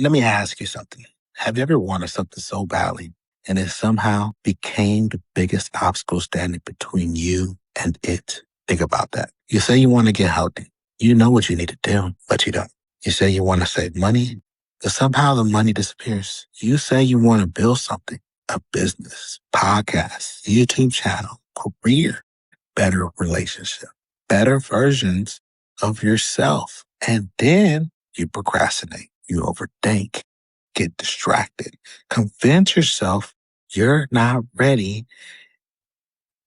Let me ask you something. Have you ever wanted something so badly and it somehow became the biggest obstacle standing between you and it? Think about that. You say you want to get healthy. You know what you need to do, but you don't. You say you want to save money, but somehow the money disappears. You say you want to build something, a business, podcast, YouTube channel, career, better relationship, better versions of yourself. And then you procrastinate, you overthink, get distracted, convince yourself you're not ready,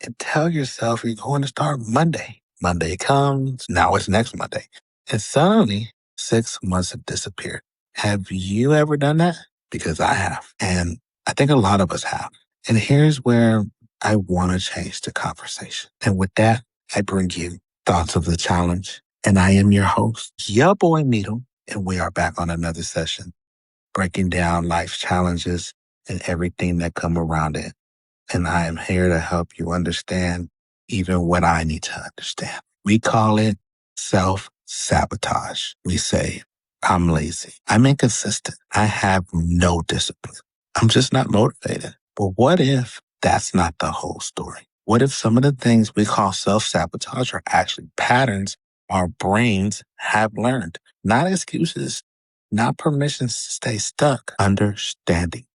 and tell yourself you're going to start Monday. Monday comes, now it's next Monday. And suddenly 6 months have disappeared. Have you ever done that? Because I have. And I think a lot of us have. And here's where I want to change the conversation. And with that, I bring you Thoughts of the Challenge. And I am your host, your boy Needle. And we are back on another session, breaking down life's challenges and everything that come around it. And I am here to help you understand even what I need to understand. We call it self-sabotage. We say, I'm lazy. I'm inconsistent. I have no discipline. I'm just not motivated. But what if that's not the whole story? What if some of the things we call self-sabotage are actually patterns our brains have learned? Not excuses, not permissions to stay stuck, understanding.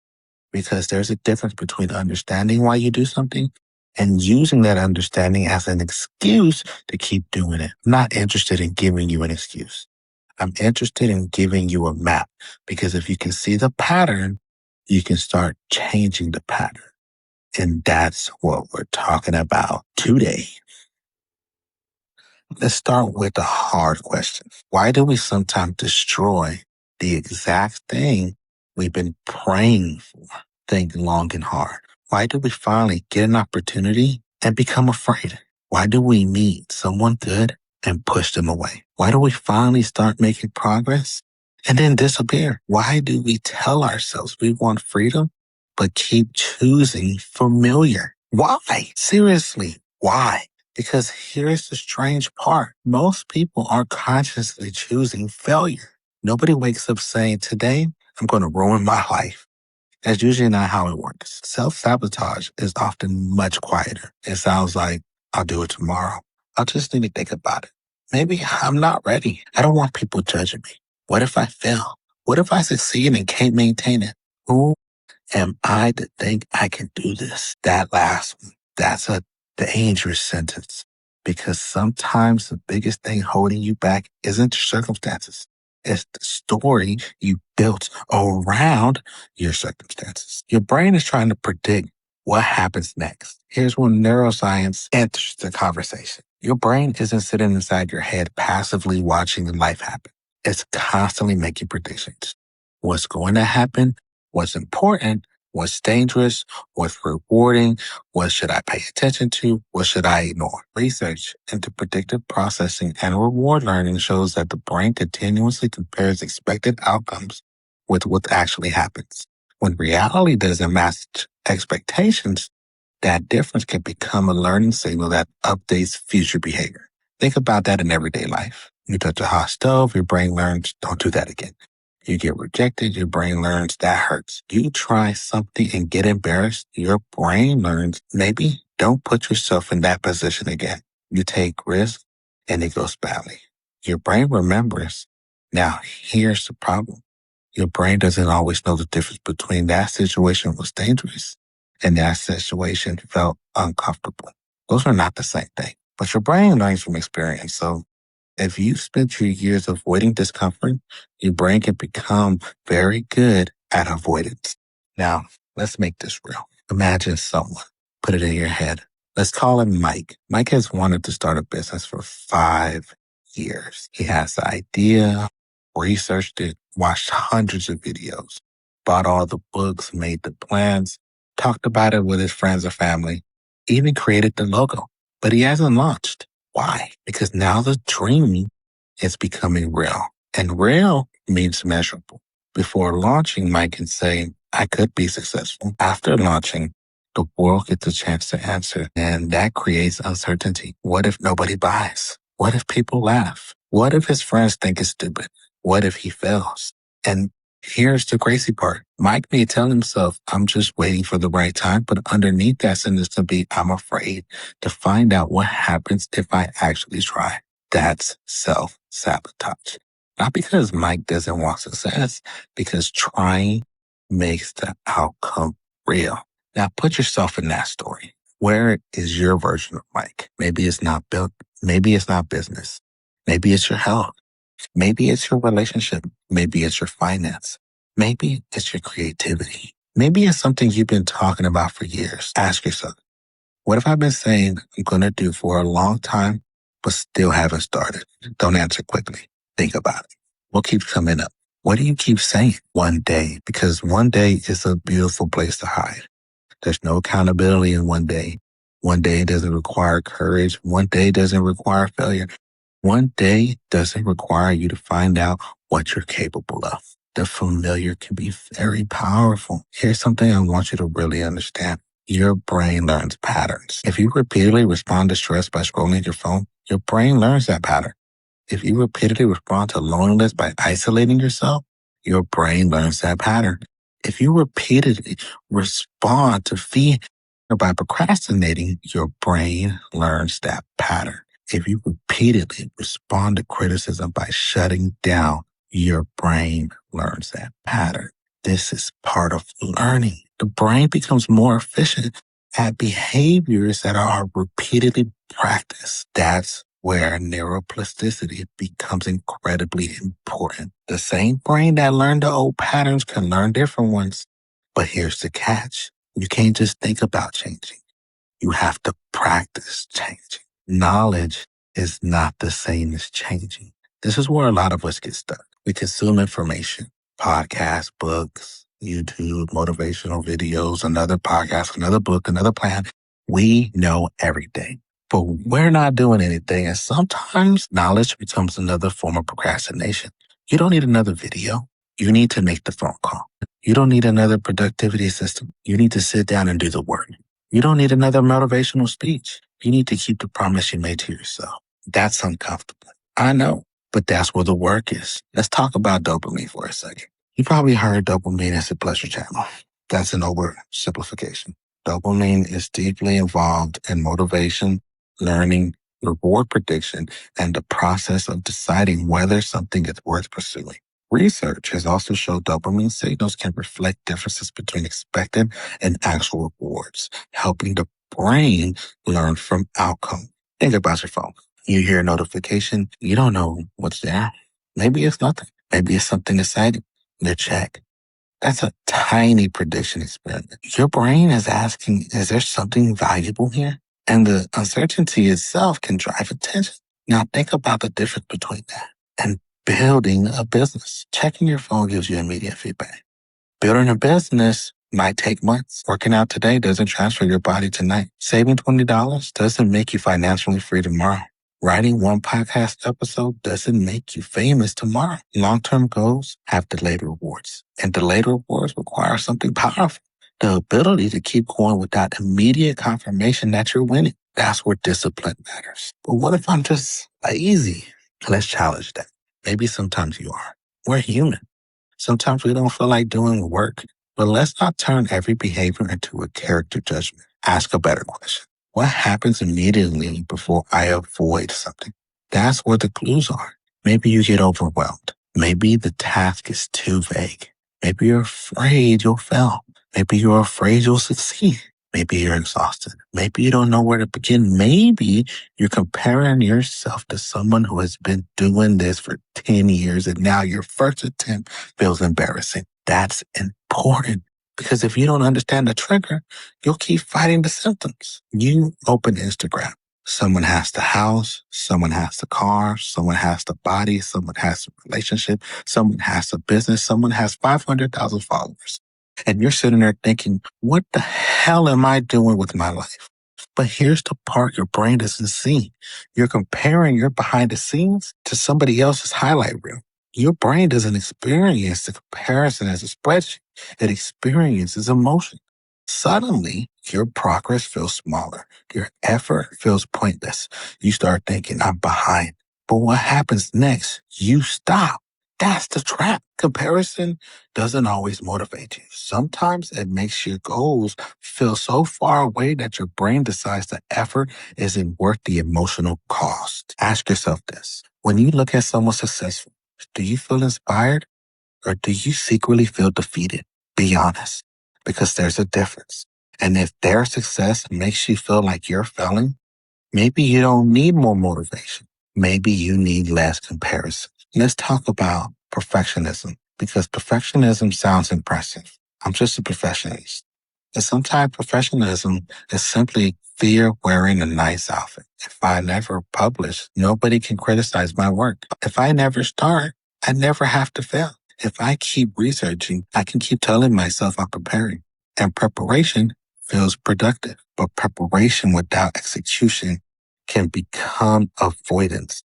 Because there's a difference between understanding why you do something and using that understanding as an excuse to keep doing it. I'm not interested in giving you an excuse. I'm interested in giving you a map, because if you can see the pattern, you can start changing the pattern. And that's what we're talking about today. Let's start with the hard question. Why do we sometimes destroy the exact thing we've been praying for? Think long and hard. Why do we finally get an opportunity and become afraid? Why do we meet someone good and push them away? Why do we finally start making progress and then disappear? Why do we tell ourselves we want freedom but keep choosing familiar? Why? Seriously, why? Because here's the strange part. Most people aren't consciously choosing failure. Nobody wakes up saying, today, I'm going to ruin my life. That's usually not how it works. Self-sabotage is often much quieter. It sounds like, I'll do it tomorrow. I'll just need to think about it. Maybe I'm not ready. I don't want people judging me. What if I fail? What if I succeed and can't maintain it? Who am I to think I can do this? That last one, that's a dangerous sentence, because sometimes the biggest thing holding you back isn't your circumstances. It's the story you built around your circumstances. Your brain is trying to predict what happens next. Here's when neuroscience enters the conversation. Your brain isn't sitting inside your head passively watching life happen. It's constantly making predictions. What's going to happen? What's important? What's dangerous? What's rewarding? What should I pay attention to? What should I ignore? Research into predictive processing and reward learning shows that the brain continuously compares expected outcomes with what actually happens. When reality doesn't match expectations, that difference can become a learning signal that updates future behavior. Think about that in everyday life. You touch a hot stove, your brain learns, don't do that again. You get rejected, your brain learns that hurts. You try something and get embarrassed, your brain learns maybe don't put yourself in that position again. You take risks and it goes badly. Your brain remembers. Now, here's the problem. Your brain doesn't always know the difference between that situation was dangerous and that situation felt uncomfortable. Those are not the same thing. But your brain learns from experience. So if you spent your years avoiding discomfort, your brain can become very good at avoidance. Now, let's make this real. Imagine someone, put it in your head. Let's call him Mike. Mike has wanted to start a business for 5 years. He has the idea, researched it, watched hundreds of videos, bought all the books, made the plans, talked about it with his friends and family, even created the logo, but he hasn't launched. Why? Because now the dream is becoming real, and real means measurable. Before launching, Mike can say, I could be successful. After launching, the world gets a chance to answer, and that creates uncertainty. What if nobody buys? What if people laugh? What if his friends think it's stupid? What if he fails? And Here's the crazy part. Mike may tell himself, I'm just waiting for the right time, but underneath that sentence to be, I'm afraid to find out what happens if I actually try. That's self-sabotage. Not because Mike doesn't want success, because trying makes the outcome real. Now put yourself in that story. Where is your version of Mike? Maybe it's not built. Maybe it's not business. Maybe it's your health. Maybe it's your relationship. Maybe it's your finance. Maybe it's your creativity. Maybe it's something you've been talking about for years. Ask yourself, what have I been saying I'm going to do for a long time, but still haven't started? Don't answer quickly. Think about it. What keeps coming up? What do you keep saying? One day, because one day is a beautiful place to hide. There's no accountability in one day. One day doesn't require courage. One day doesn't require failure. One day doesn't require you to find out what you're capable of. The familiar can be very powerful. Here's something I want you to really understand. Your brain learns patterns. If you repeatedly respond to stress by scrolling your phone, your brain learns that pattern. If you repeatedly respond to loneliness by isolating yourself, your brain learns that pattern. If you repeatedly respond to fear by procrastinating, your brain learns that pattern. If you repeatedly respond to criticism by shutting down, your brain learns that pattern. This is part of learning. The brain becomes more efficient at behaviors that are repeatedly practiced. That's where neuroplasticity becomes incredibly important. The same brain that learned the old patterns can learn different ones. But here's the catch. You can't just think about changing. You have to practice changing. Knowledge is not the same as changing. This is where a lot of us get stuck. We consume information, podcasts, books, YouTube, motivational videos, another podcast, another book, another plan. We know everything, but we're not doing anything. And sometimes knowledge becomes another form of procrastination. You don't need another video. You need to make the phone call. You don't need another productivity system. You need to sit down and do the work. You don't need another motivational speech. You need to keep the promise you made to yourself. That's uncomfortable. I know, but that's where the work is. Let's talk about dopamine for a second. You probably heard dopamine as a pleasure channel. That's an oversimplification. Dopamine is deeply involved in motivation, learning, reward prediction, and the process of deciding whether something is worth pursuing. Research has also shown dopamine signals can reflect differences between expected and actual rewards, helping the brain learn from outcome. Think about your phone. You hear a notification, you don't know what's there. Maybe it's nothing. Maybe it's something exciting. You check. That's a tiny prediction experiment. Your brain is asking, is there something valuable here? And the uncertainty itself can drive attention. Now think about the difference between that and building a business. Checking your phone gives you immediate feedback. Building a business might take months. Working out today doesn't transfer your body tonight. Saving $20 doesn't make you financially free tomorrow. Writing one podcast episode doesn't make you famous tomorrow. Long-term goals have delayed rewards, and delayed rewards require something powerful. The ability to keep going without immediate confirmation that you're winning. That's where discipline matters. But what if I'm just lazy? Let's challenge that. Maybe sometimes you are. We're human. Sometimes we don't feel like doing work, but let's not turn every behavior into a character judgment. Ask a better question. What happens immediately before I avoid something? That's where the clues are. Maybe you get overwhelmed. Maybe the task is too vague. Maybe you're afraid you'll fail. Maybe you're afraid you'll succeed. Maybe you're exhausted. Maybe you don't know where to begin. Maybe you're comparing yourself to someone who has been doing this for 10 years and now your first attempt feels embarrassing. That's important because if you don't understand the trigger, you'll keep fighting the symptoms. You open Instagram. Someone has the house, someone has the car, someone has the body, someone has the relationship, someone has the business, someone has 500,000 followers. And you're sitting there thinking, what the hell am I doing with my life? But here's the part your brain doesn't see. You're comparing your behind the scenes to somebody else's highlight reel. Your brain doesn't experience the comparison as a spreadsheet. It experiences emotion. Suddenly, your progress feels smaller. Your effort feels pointless. You start thinking, I'm behind. But what happens next? You stop. That's the trap. Comparison doesn't always motivate you. Sometimes it makes your goals feel so far away that your brain decides the effort isn't worth the emotional cost. Ask yourself this. When you look at someone successful, do you feel inspired or do you secretly feel defeated? Be honest, because there's a difference. And if their success makes you feel like you're failing, maybe you don't need more motivation. Maybe you need less comparison. Let's talk about perfectionism because perfectionism sounds impressive. I'm just a perfectionist. And sometimes perfectionism is simply fear wearing a nice outfit. If I never publish, nobody can criticize my work. If I never start, I never have to fail. If I keep researching, I can keep telling myself I'm preparing. And preparation feels productive, but preparation without execution can become avoidance.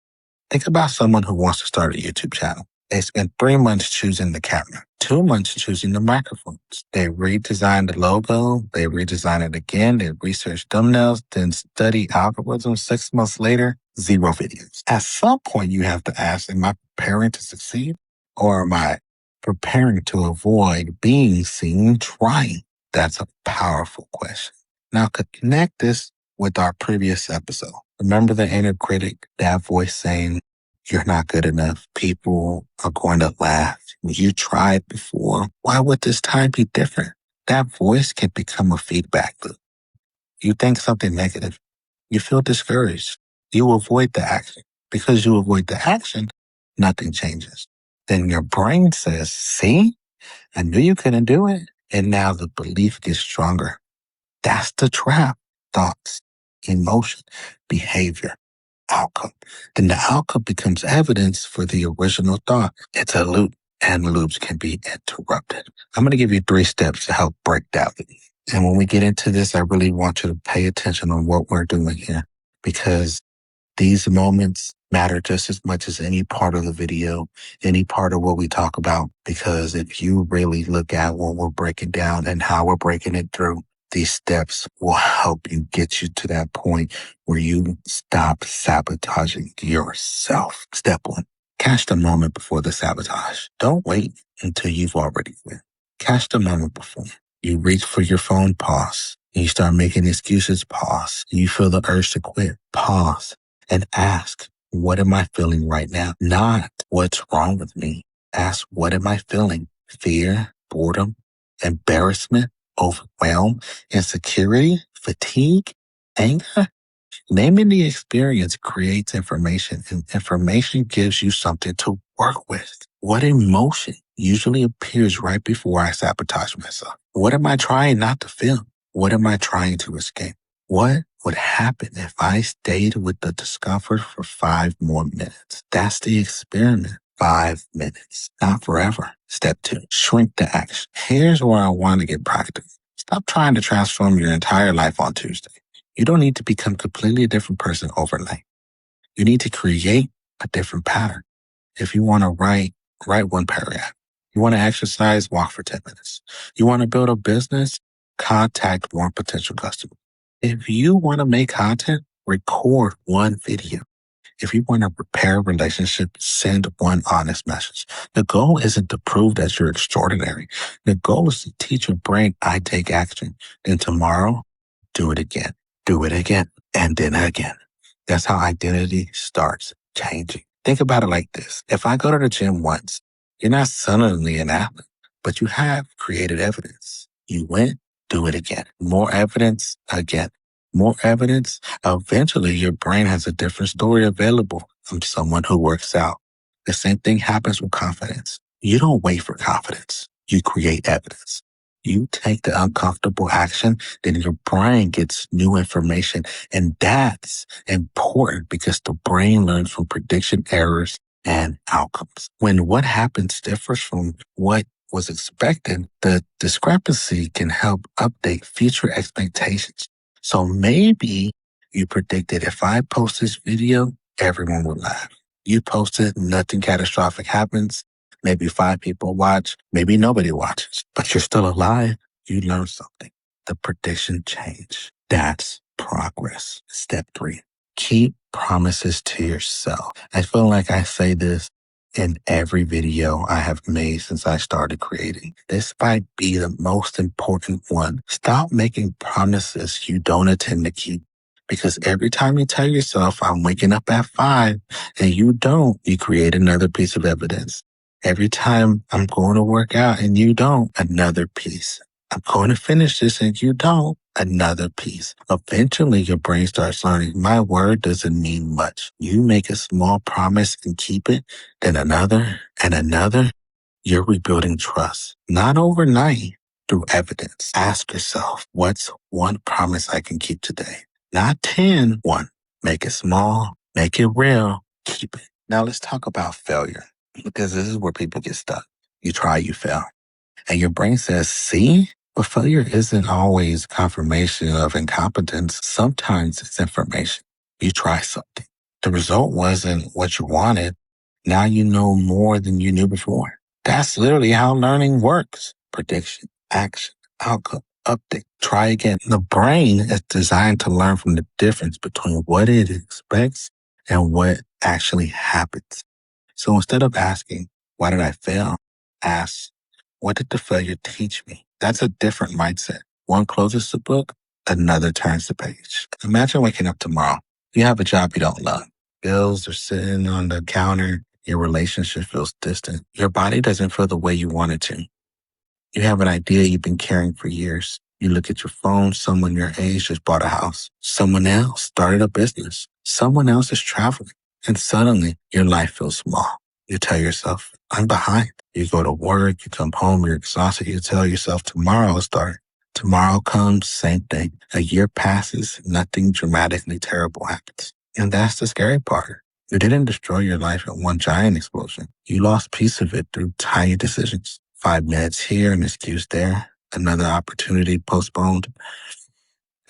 Think about someone who wants to start a YouTube channel. They spend 3 months choosing the camera, 2 months choosing the microphones. They redesign the logo, they redesign it again, they research thumbnails, then study algorithms. 6 months later, zero videos. At some point, you have to ask, am I preparing to succeed or am I preparing to avoid being seen trying? That's a powerful question. Now, connect this with our previous episode. Remember the inner critic, that voice saying, you're not good enough. People are going to laugh. You tried before. Why would this time be different? That voice can become a feedback loop. You think something negative. You feel discouraged. You avoid the action. Because you avoid the action, nothing changes. Then your brain says, see, I knew you couldn't do it. And now the belief gets stronger. That's the trap. Thoughts, emotion, behavior, outcome. Then the outcome becomes evidence for the original thought. It's a loop and loops can be interrupted. I'm going to give you 3 steps to help break that loop. And when we get into this, I really want you to pay attention on what we're doing here because these moments matter just as much as any part of the video, any part of what we talk about, because if you really look at what we're breaking down and how we're breaking it through, these steps will help you get you to that point where you stop sabotaging yourself. Step 1, catch the moment before the sabotage. Don't wait until you've already quit. Catch the moment before. You reach for your phone, pause. You start making excuses, pause. You feel the urge to quit, pause and ask, what am I feeling right now? Not what's wrong with me. Ask, what am I feeling? Fear, boredom, embarrassment, overwhelm, insecurity, fatigue, anger? Naming the experience creates information, and information gives you something to work with. What emotion usually appears right before I sabotage myself? What am I trying not to feel? What am I trying to escape? What would happen if I stayed with the discomfort for 5 more minutes? That's the experiment. 5 minutes, not forever. Step 2, shrink the action. Here's where I want to get practical. Stop trying to transform your entire life on Tuesday. You don't need to become completely a different person overnight. You need to create a different pattern. If you want to write 1 paragraph. You want to exercise, walk for 10 minutes. You want to build a business, contact 1 potential customer. If you want to make content, record 1 video. If you want to repair a relationship, send 1 honest message. The goal isn't to prove that you're extraordinary. The goal is to teach your brain, I take action. Then tomorrow, do it again, and then again. That's how identity starts changing. Think about it like this. If I go to the gym once, you're not suddenly an athlete, but you have created evidence. You went, do it again. More evidence, again. More evidence. Eventually, your brain has a different story available from someone who works out. The same thing happens with confidence. You don't wait for confidence. You create evidence. You take the uncomfortable action, then your brain gets new information. And that's important because the brain learns from prediction errors and outcomes. When what happens differs from what was expected, the discrepancy can help update future expectations. So maybe you predicted if I post this video, everyone will laugh. You post it, nothing catastrophic happens. Maybe 5 people watch, maybe nobody watches, but you're still alive. You learned something. The prediction changed. That's progress. Step 3, keep promises to yourself. I feel like I say this in every video I have made since I started creating. This might be the most important one. Stop making promises you don't intend to keep. Because every time you tell yourself, I'm waking up at 5, and you don't, you create another piece of evidence. Every time I'm going to work out and you don't, another piece. I'm going to finish this and you don't, another piece. Eventually, your brain starts learning my word doesn't mean much. You make a small promise and keep it, then another and another. You're rebuilding trust, not overnight, through evidence. Ask yourself, what's one promise I can keep today? Not 10. One. Make it small, make it real, keep it. Now let's talk about failure, because this is where people get stuck. You try, you fail. And your brain says, see? But failure isn't always confirmation of incompetence. Sometimes it's information. You try something. The result wasn't what you wanted. Now you know more than you knew before. That's literally how learning works. Prediction, action, outcome, update, try again. The brain is designed to learn from the difference between what it expects and what actually happens. So instead of asking, why did I fail? Ask, what did the failure teach me? That's a different mindset. One closes the book, another turns the page. Imagine waking up tomorrow. You have a job you don't love. Bills are sitting on the counter. Your relationship feels distant. Your body doesn't feel the way you want it to. You have an idea you've been carrying for years. You look at your phone, someone your age just bought a house. Someone else started a business. Someone else is traveling. And suddenly your life feels small. You tell yourself, I'm behind. You go to work, you come home, you're exhausted. You tell yourself tomorrow will start. Tomorrow comes, same thing. A year passes, nothing dramatically terrible happens. And that's the scary part. You didn't destroy your life in one giant explosion. You lost piece of it through tiny decisions. 5 minutes here, an excuse there, another opportunity postponed,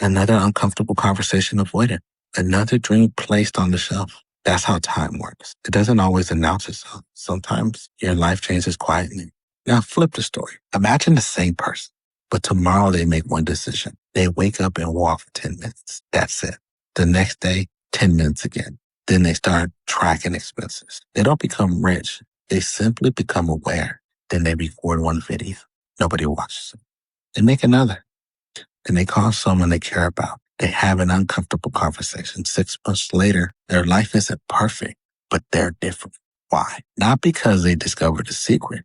another uncomfortable conversation avoided, another dream placed on the shelf. That's how time works. It doesn't always announce itself. Sometimes your life changes quietly. Now flip the story. Imagine the same person, but tomorrow they make one decision. They wake up and walk for 10 minutes. That's it. The next day, 10 minutes again. Then they start tracking expenses. They don't become rich. They simply become aware. Then they record one video. Nobody watches it. They make another. Then they call someone they care about. They have an uncomfortable conversation. 6 months later, their life isn't perfect, but they're different. Why? Not because they discovered a secret,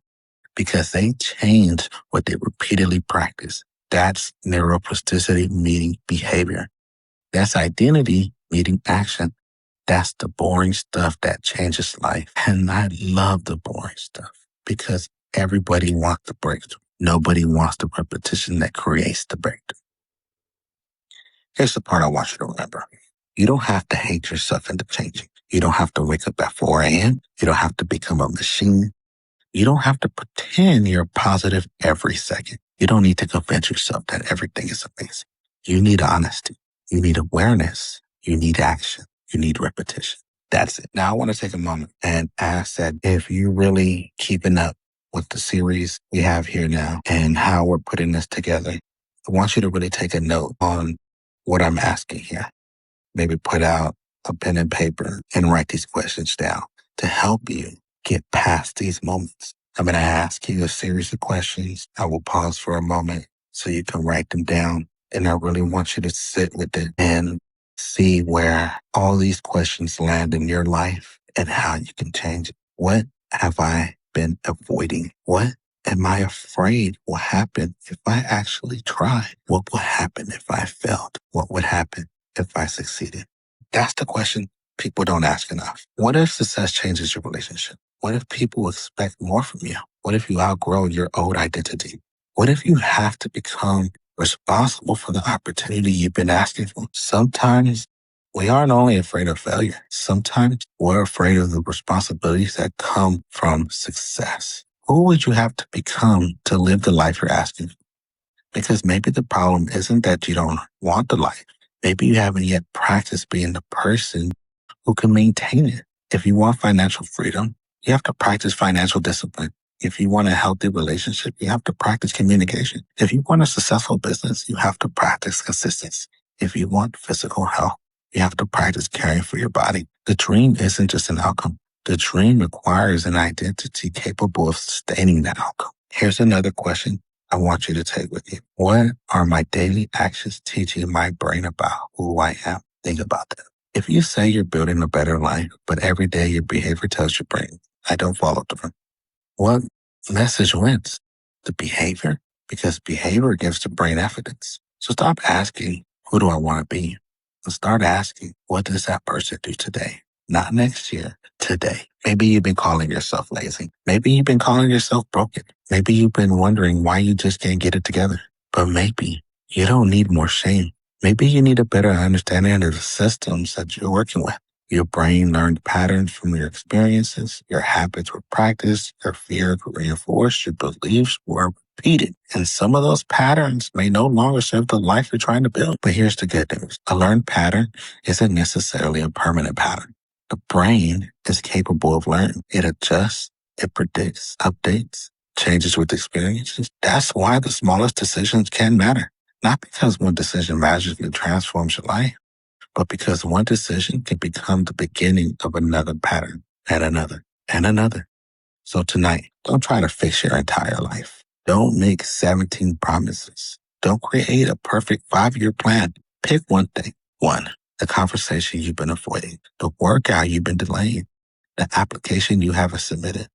because they changed what they repeatedly practice. That's neuroplasticity meeting behavior. That's identity meeting action. That's the boring stuff that changes life. And I love the boring stuff because everybody wants the breakthrough. Nobody wants the repetition that creates the breakthrough. Here's the part I want you to remember. You don't have to hate yourself into changing. You don't have to wake up at 4 a.m. You don't have to become a machine. You don't have to pretend you're positive every second. You don't need to convince yourself that everything is amazing. You need honesty. You need awareness. You need action. You need repetition. That's it. Now I want to take a moment and ask that if you're really keeping up with the series we have here now and how we're putting this together, I want you to really take a note on what I'm asking here. Maybe put out a pen and paper and write these questions down to help you get past these moments. I'm going to ask you a series of questions. I will pause for a moment so you can write them down. And I really want you to sit with it and see where all these questions land in your life and how you can change it. What have I been avoiding? What am I afraid will happen if I actually try? What will happen if I failed? What would happen if I succeeded? That's the question people don't ask enough. What if success changes your relationship? What if people expect more from you? What if you outgrow your old identity? What if you have to become responsible for the opportunity you've been asking for? Sometimes we aren't only afraid of failure. Sometimes we're afraid of the responsibilities that come from success. Who would you have to become to live the life you're asking for? Because maybe the problem isn't that you don't want the life. Maybe you haven't yet practiced being the person who can maintain it. If you want financial freedom, you have to practice financial discipline. If you want a healthy relationship, you have to practice communication. If you want a successful business, you have to practice consistency. If you want physical health, you have to practice caring for your body. The dream isn't just an outcome. The dream requires an identity capable of sustaining the outcome. Here's another question I want you to take with you. What are my daily actions teaching my brain about who I am? Think about that. If you say you're building a better life, but every day your behavior tells your brain, I don't follow through, what message wins? The behavior? Because behavior gives the brain evidence. So stop asking, who do I want to be? And start asking, what does that person do today? Not next year, today. Maybe you've been calling yourself lazy. Maybe you've been calling yourself broken. Maybe you've been wondering why you just can't get it together. But maybe you don't need more shame. Maybe you need a better understanding of the systems that you're working with. Your brain learned patterns from your experiences, your habits were practiced, your fears were reinforced, your beliefs were repeated. And some of those patterns may no longer serve the life you're trying to build. But here's the good news. A learned pattern isn't necessarily a permanent pattern. The brain is capable of learning. It adjusts, it predicts, updates, changes with experiences. That's why the smallest decisions can matter. Not because one decision magically transforms your life, but because one decision can become the beginning of another pattern and another and another. So tonight, don't try to fix your entire life. Don't make 17 promises. Don't create a perfect 5-year plan. Pick one thing. One, the conversation you've been avoiding, the workout you've been delaying, the application you haven't submitted,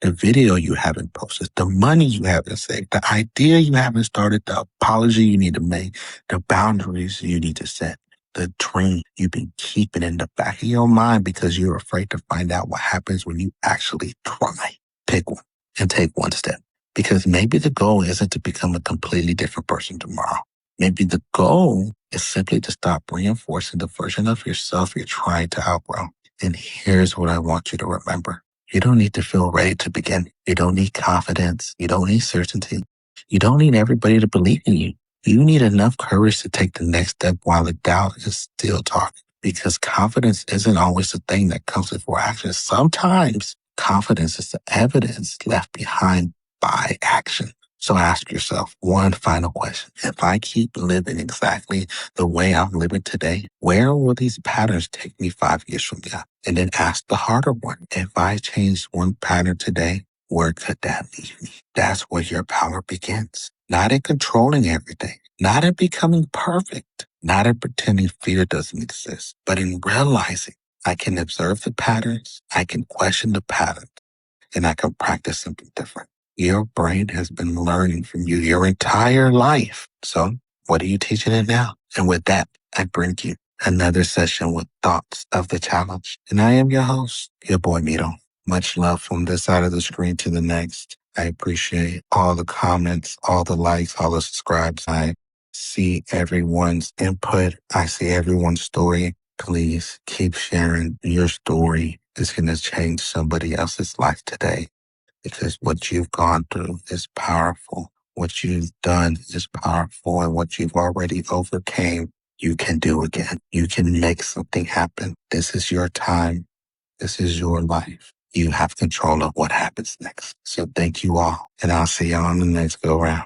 the video you haven't posted, the money you haven't saved, the idea you haven't started, the apology you need to make, the boundaries you need to set, the dream you've been keeping in the back of your mind because you're afraid to find out what happens when you actually try. Pick one and take one step, because maybe the goal isn't to become a completely different person tomorrow. Maybe the goal is simply to stop reinforcing the version of yourself you're trying to outgrow. And here's what I want you to remember. You don't need to feel ready to begin. You don't need confidence. You don't need certainty. You don't need everybody to believe in you. You need enough courage to take the next step while the doubt is still talking. Because confidence isn't always the thing that comes before action. Sometimes confidence is the evidence left behind by action. So ask yourself one final question. If I keep living exactly the way I'm living today, where will these patterns take me 5 years from now? And then ask the harder one. If I change one pattern today, where could that leave me? That's where your power begins. Not in controlling everything, not in becoming perfect, not in pretending fear doesn't exist, but in realizing I can observe the patterns, I can question the patterns, and I can practice something different. Your brain has been learning from you your entire life. So what are you teaching it now? And with that, I bring you another session with thoughts of the challenge. And I am your host, your boy Mito. Much love from this side of the screen to the next. I appreciate all the comments, all the likes, all the subscribes. I see everyone's input. I see everyone's story. Please keep sharing your story. It's going to change somebody else's life today, because what you've gone through is powerful. What you've done is powerful, and what you've already overcame, you can do again. You can make something happen. This is your time. This is your life. You have control of what happens next. So thank you all, and I'll see you on the next go round.